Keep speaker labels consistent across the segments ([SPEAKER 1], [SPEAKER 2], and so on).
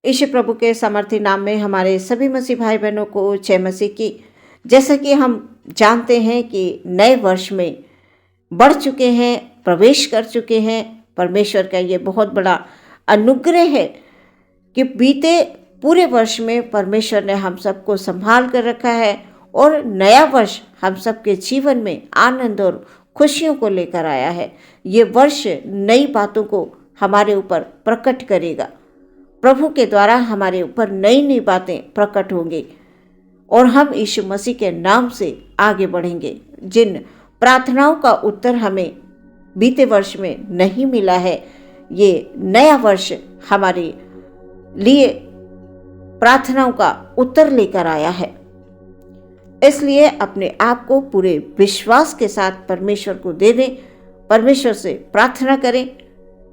[SPEAKER 1] Issue प्रभु के सामर्थी नाम में हमारे सभी मसीह भाई बहनों को जय मसीह की। जैसा कि हम जानते हैं कि नए वर्ष में बढ़ चुके हैं, प्रवेश कर चुके हैं। परमेश्वर का ये बहुत बड़ा अनुग्रह है कि बीते पूरे वर्ष में परमेश्वर ने हम सबको संभाल कर रखा है और नया वर्ष हम सबके जीवन में आनंद और खुशियों को लेकर आया है। ये वर्ष नई बातों को हमारे ऊपर प्रकट करेगा। प्रभु के द्वारा हमारे ऊपर नई नई बातें प्रकट होंगी और हम यीशु मसीह के नाम से आगे बढ़ेंगे। जिन प्रार्थनाओं का उत्तर हमें बीते वर्ष में नहीं मिला है, ये नया वर्ष हमारे लिए प्रार्थनाओं का उत्तर लेकर आया है। इसलिए अपने आप को पूरे विश्वास के साथ परमेश्वर को दे दें, परमेश्वर से प्रार्थना करें।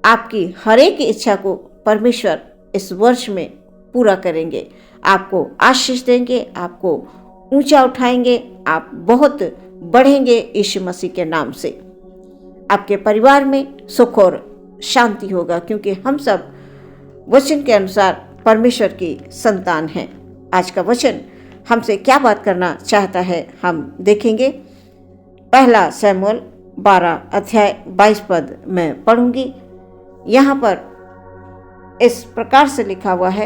[SPEAKER 1] आपकी हर एक इच्छा को परमेश्वर इस वर्ष में पूरा करेंगे, आपको आशीष देंगे, आपको ऊंचा उठाएंगे, आप बहुत बढ़ेंगे यीशु मसीह के नाम से। आपके परिवार में सुख और शांति होगा, क्योंकि हम सब वचन के अनुसार परमेश्वर की संतान हैं। आज का वचन हमसे क्या बात करना चाहता है, हम देखेंगे। पहला शमूएल 12 अध्याय 22 पद में पढ़ूंगी। यहाँ पर इस प्रकार से लिखा हुआ है,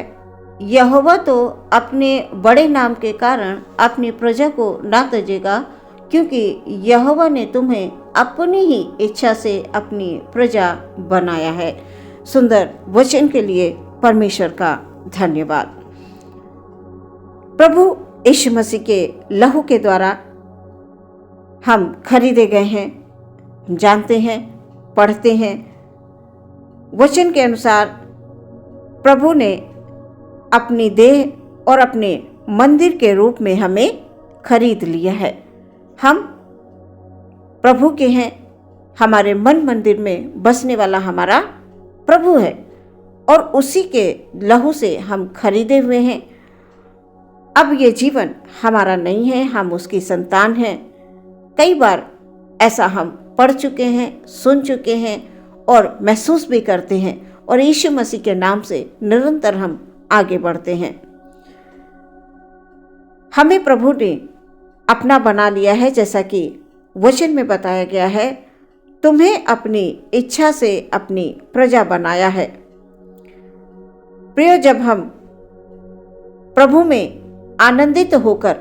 [SPEAKER 1] यहोवा तो अपने बड़े नाम के कारण अपनी प्रजा को ना तजेगा, क्योंकि यहोवा ने तुम्हें अपनी ही इच्छा से अपनी प्रजा बनाया है। सुंदर वचन के लिए परमेश्वर का धन्यवाद। प्रभु यीशु मसीह के लहू के द्वारा हम खरीदे गए हैं, जानते हैं, पढ़ते हैं। वचन के अनुसार प्रभु ने अपनी देह और अपने मंदिर के रूप में हमें खरीद लिया है। हम प्रभु के हैं, हमारे मन मंदिर में बसने वाला हमारा प्रभु है और उसी के लहू से हम खरीदे हुए हैं। अब ये जीवन हमारा नहीं है, हम उसकी संतान हैं। कई बार ऐसा हम पढ़ चुके हैं, सुन चुके हैं और महसूस भी करते हैं, और यीशु मसीह के नाम से निरंतर हम आगे बढ़ते हैं। हमें प्रभु ने अपना बना लिया है, जैसा कि वचन में बताया गया है, तुम्हें अपनी इच्छा से अपनी प्रजा बनाया है। प्रिय, जब हम प्रभु में आनंदित होकर,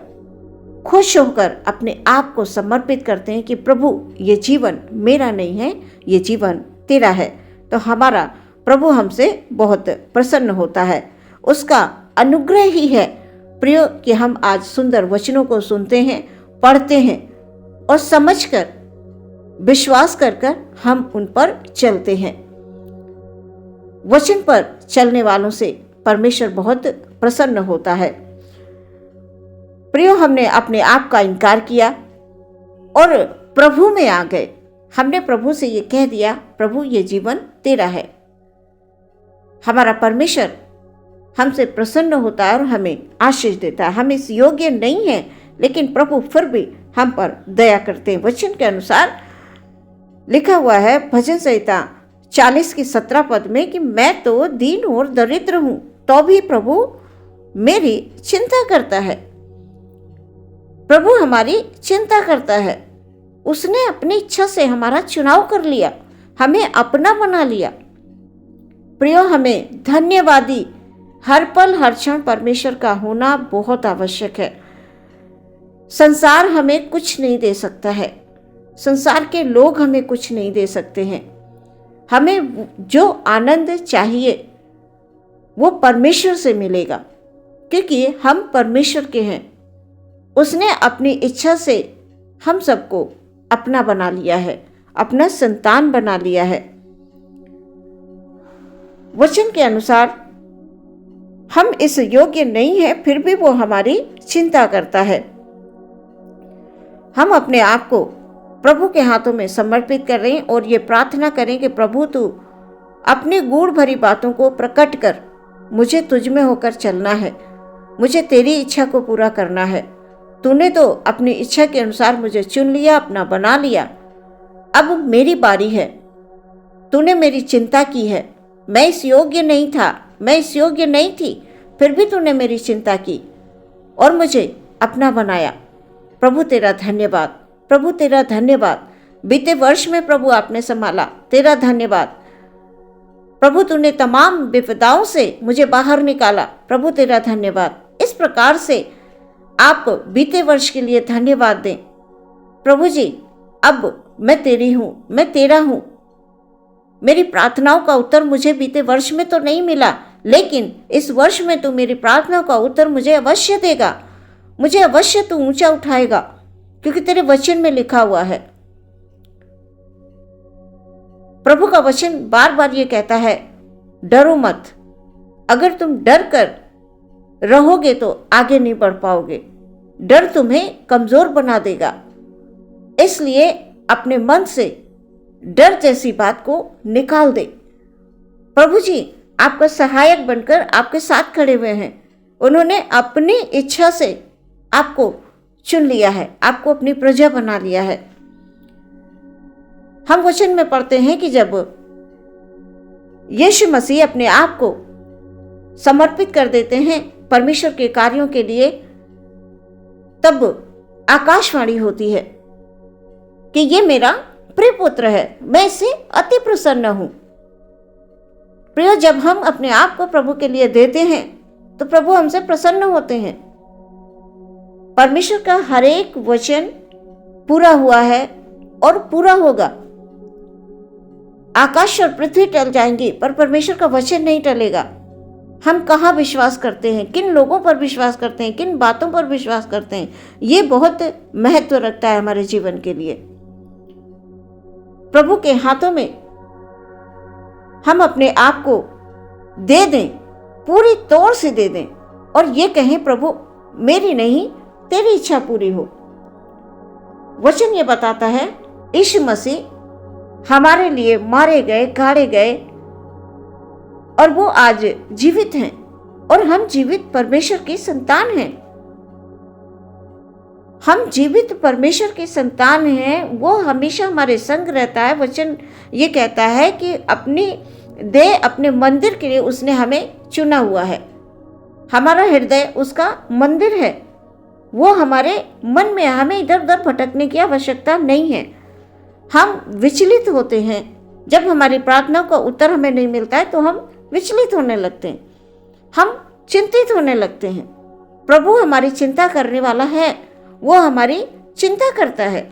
[SPEAKER 1] खुश होकर अपने आप को समर्पित करते हैं कि प्रभु ये जीवन मेरा नहीं है, ये जीवन तेरा है, तो हमारा प्रभु हमसे बहुत प्रसन्न होता है। उसका अनुग्रह ही है प्रिय कि हम आज सुंदर वचनों को सुनते हैं, पढ़ते हैं और समझकर, विश्वास कर हम उन पर चलते हैं। वचन पर चलने वालों से परमेश्वर बहुत प्रसन्न होता है। प्रिय, हमने अपने आप का इनकार किया और प्रभु में आ गए। हमने प्रभु से ये कह दिया, प्रभु ये जीवन तेरा है। हमारा परमेश्वर हमसे प्रसन्न होता है और हमें आशीष देता है। हम इस योग्य नहीं हैं, लेकिन प्रभु फिर भी हम पर दया करते हैं। वचन के अनुसार लिखा हुआ है भजन संहिता 40 की 17 पद में कि मैं तो दीन और दरिद्र हूं, तो भी प्रभु मेरी चिंता करता है। प्रभु हमारी चिंता करता है। उसने अपनी इच्छा से हमारा चुनाव कर लिया, हमें अपना बना लिया। प्रिय, हमें धन्यवादी हर पल हर क्षण परमेश्वर का होना बहुत आवश्यक है। संसार हमें कुछ नहीं दे सकता है, संसार के लोग हमें कुछ नहीं दे सकते हैं। हमें जो आनंद चाहिए वो परमेश्वर से मिलेगा, क्योंकि हम परमेश्वर के हैं। उसने अपनी इच्छा से हम सबको अपना बना लिया है, अपना संतान बना लिया है। वचन के अनुसार हम इस योग्य नहीं हैं, फिर भी वो हमारी चिंता करता है। हम अपने आप को प्रभु के हाथों में समर्पित कर रहे हैं और ये प्रार्थना करें कि प्रभु तू अपनी गूढ़ भरी बातों को प्रकट कर, मुझे तुझ में होकर चलना है, मुझे तेरी इच्छा को पूरा करना है। तूने तो अपनी इच्छा के अनुसार मुझे चुन लिया, अपना बना लिया। अब मेरी बारी है। तूने मेरी चिंता की है, मैं इस योग्य नहीं था, मैं इस योग्य नहीं थी, फिर भी तूने मेरी चिंता की और मुझे अपना बनाया। प्रभु तेरा धन्यवाद, प्रभु तेरा धन्यवाद। बीते वर्ष में प्रभु आपने संभाला, तेरा धन्यवाद। प्रभु तूने तमाम विपदाओं से मुझे बाहर निकाला, प्रभु तेरा धन्यवाद। इस प्रकार से आप बीते वर्ष के लिए धन्यवाद दें। प्रभु जी, अब मैं तेरी हूँ, मैं तेरा हूँ। मेरी प्रार्थनाओं का उत्तर मुझे बीते वर्ष में तो नहीं मिला, लेकिन इस वर्ष में तू मेरी प्रार्थनाओं का उत्तर मुझे अवश्य देगा, मुझे अवश्य तू ऊंचा उठाएगा, क्योंकि तेरे वचन में लिखा हुआ है। प्रभु का वचन बार बार ये कहता है, डरो मत। अगर तुम डर कर रहोगे तो आगे नहीं बढ़ पाओगे। डर तुम्हें कमजोर बना देगा। इसलिए अपने मन से डर जैसी बात को निकाल दे। प्रभु जी आपका सहायक बनकर आपके साथ खड़े हुए हैं। उन्होंने अपनी इच्छा से आपको चुन लिया है, आपको अपनी प्रजा बना लिया है। हम वचन में पढ़ते हैं कि जब यीशु मसीह अपने आप को समर्पित कर देते हैं परमेश्वर के कार्यों के लिए, तब आकाशवाणी होती है कि ये मेरा प्रिय पुत्र है, मैं इससे अति प्रसन्न हूं। प्रिय, जब हम अपने आप को प्रभु के लिए देते हैं तो प्रभु हमसे प्रसन्न होते हैं। परमेश्वर का हर एक वचन पूरा हुआ है और पूरा होगा। आकाश और पृथ्वी टल जाएंगी पर परमेश्वर का वचन नहीं टलेगा। हम कहाँ विश्वास करते हैं, किन लोगों पर विश्वास करते हैं, किन बातों पर विश्वास करते हैं, ये बहुत महत्व रखता है हमारे जीवन के लिए। प्रभु के हाथों में हम अपने आप को दे दें, पूरी तौर से दे दें और ये कहें, प्रभु मेरी नहीं तेरी इच्छा पूरी हो। वचन ये बताता है यीशु मसीह हमारे लिए मारे गए, गाड़े गए और वो आज जीवित हैं और हम जीवित परमेश्वर की संतान हैं। हम जीवित परमेश्वर की संतान हैं। वो हमेशा हमारे संग रहता है। वचन ये कहता है कि अपनी देह, अपने मंदिर के लिए उसने हमें चुना हुआ है। हमारा हृदय उसका मंदिर है। वो हमारे मन में, हमें इधर उधर भटकने की आवश्यकता नहीं है। हम विचलित होते हैं जब हमारी प्रार्थनाओं का उत्तर हमें नहीं मिलता है, तो हम विचलित होने लगते हैं, हम चिंतित होने लगते हैं। प्रभु हमारी चिंता करने वाला है, वो हमारी चिंता करता है,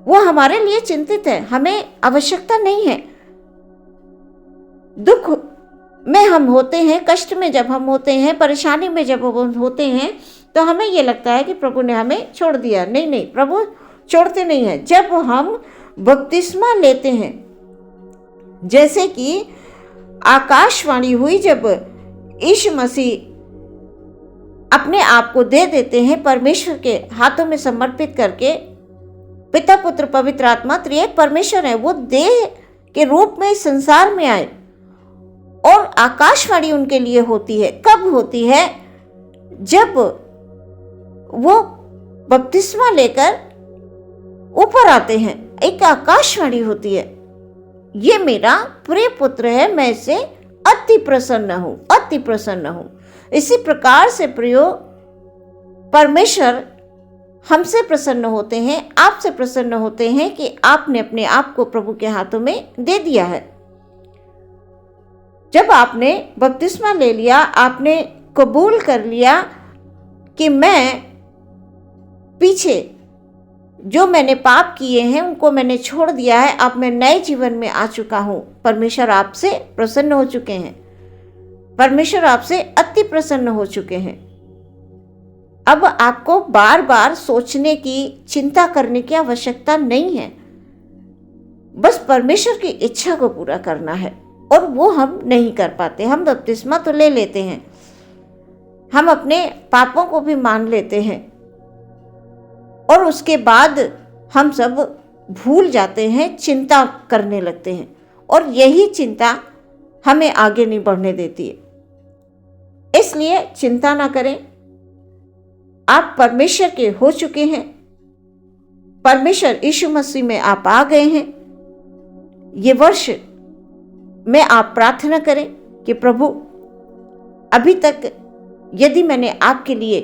[SPEAKER 1] वो हमारे लिए चिंतित है। हमें आवश्यकता नहीं है। दुख में हम होते हैं, कष्ट में जब हम होते हैं, परेशानी में जब हम होते हैं, तो हमें ये लगता है कि प्रभु ने हमें छोड़ दिया। नहीं नहीं, प्रभु छोड़ते नहीं हैं। जब हम बपतिस्मा लेते हैं, जैसे कि आकाशवाणी हुई, जब यीशु मसीह अपने आप को दे देते हैं परमेश्वर के हाथों में समर्पित करके, पिता पुत्र पवित्र आत्मा त्रिएक परमेश्वर है, वो देह के रूप में इस संसार में आए और आकाशवाणी उनके लिए होती है। कब होती है? जब वो बपतिस्मा लेकर ऊपर आते हैं, एक आकाशवाणी होती है, ये मेरा प्रिय पुत्र है, मैं इससे अति प्रसन्न हूं, अति प्रसन्न हूं। इसी प्रकार से प्रियो, परमेश्वर हमसे प्रसन्न होते हैं, आपसे प्रसन्न होते हैं कि आपने अपने आप को प्रभु के हाथों में दे दिया है। जब आपने बपतिस्मा ले लिया, आपने कबूल कर लिया कि मैं पीछे जो मैंने पाप किए हैं उनको मैंने छोड़ दिया है, अब मैं नए जीवन में आ चुका हूं। परमेश्वर आपसे प्रसन्न हो चुके हैं, परमेश्वर आपसे अति प्रसन्न हो चुके हैं। अब आपको बार बार सोचने की, चिंता करने की आवश्यकता नहीं है। बस परमेश्वर की इच्छा को पूरा करना है और वो हम नहीं कर पाते। हम बपतिस्मा तो ले लेते हैं, हम अपने पापों को भी मान लेते हैं और उसके बाद हम सब भूल जाते हैं, चिंता करने लगते हैं और यही चिंता हमें आगे नहीं बढ़ने देती है। इसलिए चिंता ना करें। आप परमेश्वर के हो चुके हैं, परमेश्वर यीशु मसीह में आप आ गए हैं। ये वर्ष मैं आप प्रार्थना करें कि प्रभु, अभी तक यदि मैंने आपके लिए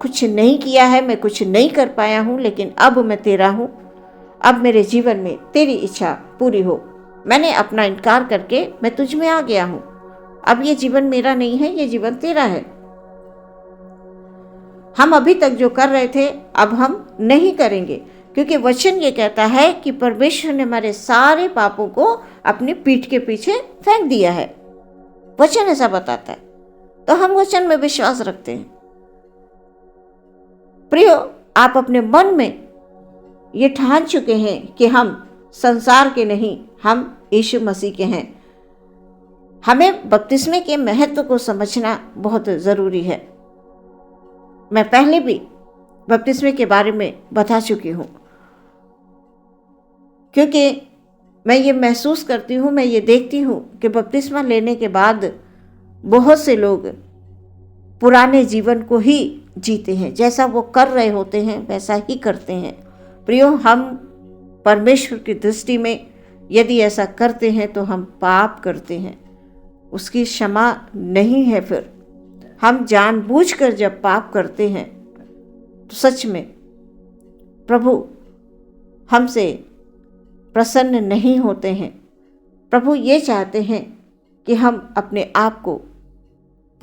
[SPEAKER 1] कुछ नहीं किया है, मैं कुछ नहीं कर पाया हूँ, लेकिन अब मैं तेरा हूँ। अब मेरे जीवन में तेरी इच्छा पूरी हो। मैंने अपना इनकार करके मैं तुझ में आ गया हूँ। अब ये जीवन मेरा नहीं है, ये जीवन तेरा है। हम अभी तक जो कर रहे थे अब हम नहीं करेंगे, क्योंकि वचन ये कहता है कि परमेश्वर ने हमारे सारे पापों को अपनी पीठ के पीछे फेंक दिया है। वचन ऐसा बताता है, तो हम वचन में विश्वास रखते हैं। प्रियो, आप अपने मन में ये ठान चुके हैं कि हम संसार के नहीं, हम यीशु मसीह के हैं। हमें बपतिस्मे के महत्व को समझना बहुत ज़रूरी है। मैं पहले भी बपतिस्मे के बारे में बता चुकी हूँ, क्योंकि मैं ये महसूस करती हूँ, मैं ये देखती हूँ कि बपतिस्मा लेने के बाद बहुत से लोग पुराने जीवन को ही जीते हैं। जैसा वो कर रहे होते हैं वैसा ही करते हैं। प्रियो, हम परमेश्वर की दृष्टि में यदि ऐसा करते हैं तो हम पाप करते हैं, उसकी क्षमा नहीं है। फिर हम जानबूझकर जब पाप करते हैं तो सच में प्रभु हमसे प्रसन्न नहीं होते हैं। प्रभु ये चाहते हैं कि हम अपने आप को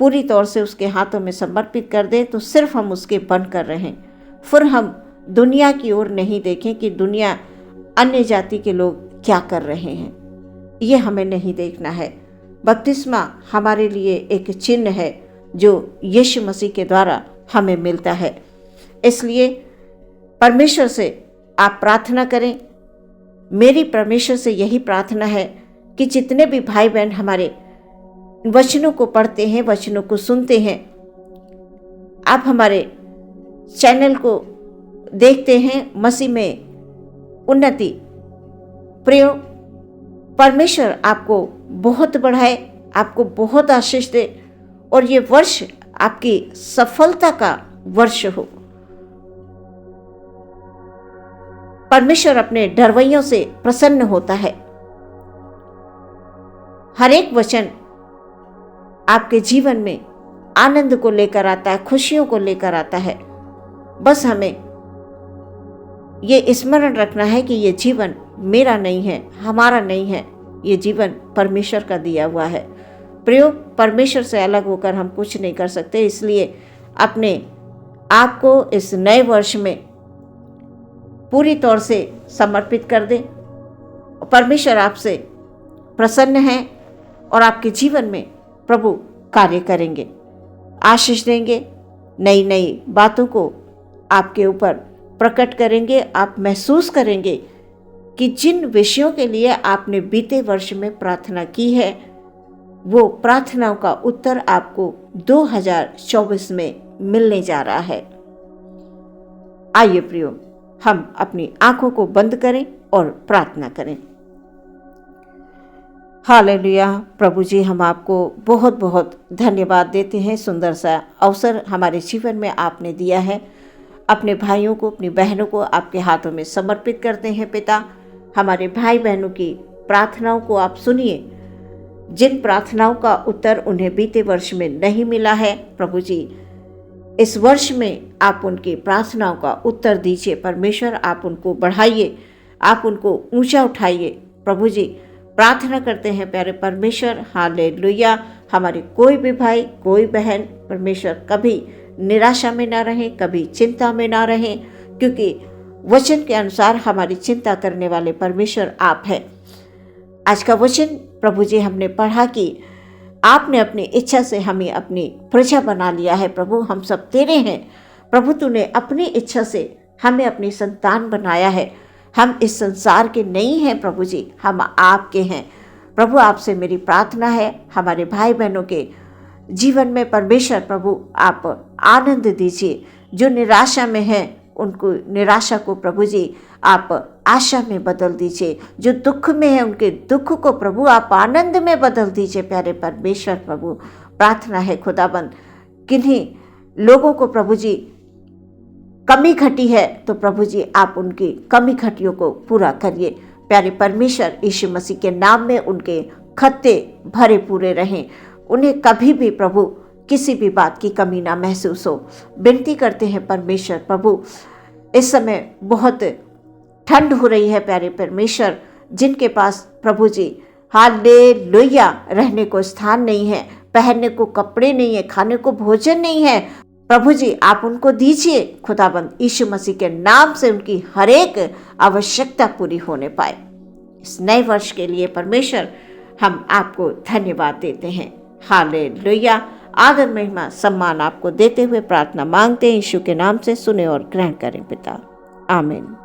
[SPEAKER 1] पूरी तौर से उसके हाथों में समर्पित कर दें, तो सिर्फ हम उसके बनकर रहें। फिर हम दुनिया की ओर नहीं देखें कि दुनिया, अन्य जाति के लोग क्या कर रहे हैं, ये हमें नहीं देखना है। बपतिस्मा हमारे लिए एक चिन्ह है जो यीशु मसीह के द्वारा हमें मिलता है। इसलिए परमेश्वर से आप प्रार्थना करें। मेरी परमेश्वर से यही प्रार्थना है कि जितने भी भाई बहन हमारे वचनों को पढ़ते हैं, वचनों को सुनते हैं, आप हमारे चैनल को देखते हैं, मसीह में उन्नति। प्रियो, परमेश्वर आपको बहुत बढ़ाए, आपको बहुत आशीष दे और ये वर्ष आपकी सफलता का वर्ष हो। परमेश्वर अपने डरवैयों से प्रसन्न होता है। हर एक वचन आपके जीवन में आनंद को लेकर आता है, खुशियों को लेकर आता है। बस हमें ये स्मरण रखना है कि ये जीवन मेरा नहीं है, हमारा नहीं है, ये जीवन परमेश्वर का दिया हुआ है। प्रियो, परमेश्वर से अलग होकर हम कुछ नहीं कर सकते। इसलिए अपने आप को इस नए वर्ष में पूरी तौर से समर्पित कर दें। परमेश्वर आपसे प्रसन्न है और आपके जीवन में प्रभु कार्य करेंगे, आशीष देंगे, नई नई बातों को आपके ऊपर प्रकट करेंगे। आप महसूस करेंगे कि जिन विषयों के लिए आपने बीते वर्ष में प्रार्थना की है, वो प्रार्थनाओं का उत्तर आपको 2024 में मिलने जा रहा है। आइए प्रियो, हम अपनी आंखों को बंद करें और प्रार्थना करें। हालेलुया। प्रभु जी, हम आपको बहुत बहुत धन्यवाद देते हैं। सुंदर सा अवसर हमारे जीवन में आपने दिया है। अपने भाइयों को, अपनी बहनों को आपके हाथों में समर्पित करते हैं। पिता, हमारे भाई बहनों की प्रार्थनाओं को आप सुनिए। जिन प्रार्थनाओं का उत्तर उन्हें बीते वर्ष में नहीं मिला है, प्रभु जी, इस वर्ष में आप उनकी प्रार्थनाओं का उत्तर दीजिए। परमेश्वर, आप उनको बढ़ाइए, आप उनको ऊंचा उठाइए। प्रभु जी, प्रार्थना करते हैं प्यारे परमेश्वर, हालेलुया। हमारे कोई भी भाई, कोई बहन, परमेश्वर, कभी निराशा में ना रहें, कभी चिंता में ना रहें, क्योंकि वचन के अनुसार हमारी चिंता करने वाले परमेश्वर आप हैं। आज का वचन प्रभु जी हमने पढ़ा कि आपने अपनी इच्छा से हमें अपनी प्रजा बना लिया है। प्रभु, हम सब तेरे हैं। प्रभु, तूने अपनी इच्छा से हमें अपनी संतान बनाया है। हम इस संसार के नहीं हैं प्रभु जी, हम आपके हैं। प्रभु, आपसे मेरी प्रार्थना है, हमारे भाई बहनों के जीवन में परमेश्वर प्रभु आप आनंद दीजिए। जो निराशा में हैं, उनको निराशा को प्रभु जी आप आशा में बदल दीजिए। जो दुख में है, उनके दुख को प्रभु आप आनंद में बदल दीजिए। प्यारे परमेश्वर, प्रभु प्रार्थना है खुदाबंद, किन्हीं लोगों को प्रभु जी कमी घटी है, तो प्रभु जी आप उनकी कमी घटियों को पूरा करिए। प्यारे परमेश्वर, यीशु मसीह के नाम में उनके खत्ते भरे पूरे रहें, उन्हें कभी भी प्रभु किसी भी बात की कमी ना महसूस हो। विनती करते हैं परमेश्वर प्रभु, इस समय बहुत ठंड हो रही है प्यारे परमेश्वर, जिनके पास प्रभु जी हालेलुया रहने को स्थान नहीं है, पहनने को कपड़े नहीं है, खाने को भोजन नहीं है, प्रभु जी आप उनको दीजिए खुदाबंद, यीशु मसीह के नाम से उनकी हर एक आवश्यकता पूरी होने पाए। इस नए वर्ष के लिए परमेश्वर हम आपको धन्यवाद देते हैं। हालेलुया। आदर महिमा सम्मान आपको देते हुए प्रार्थना मांगते हैं, यीशु के नाम से सुने और ग्रहण करें पिता, आमीन।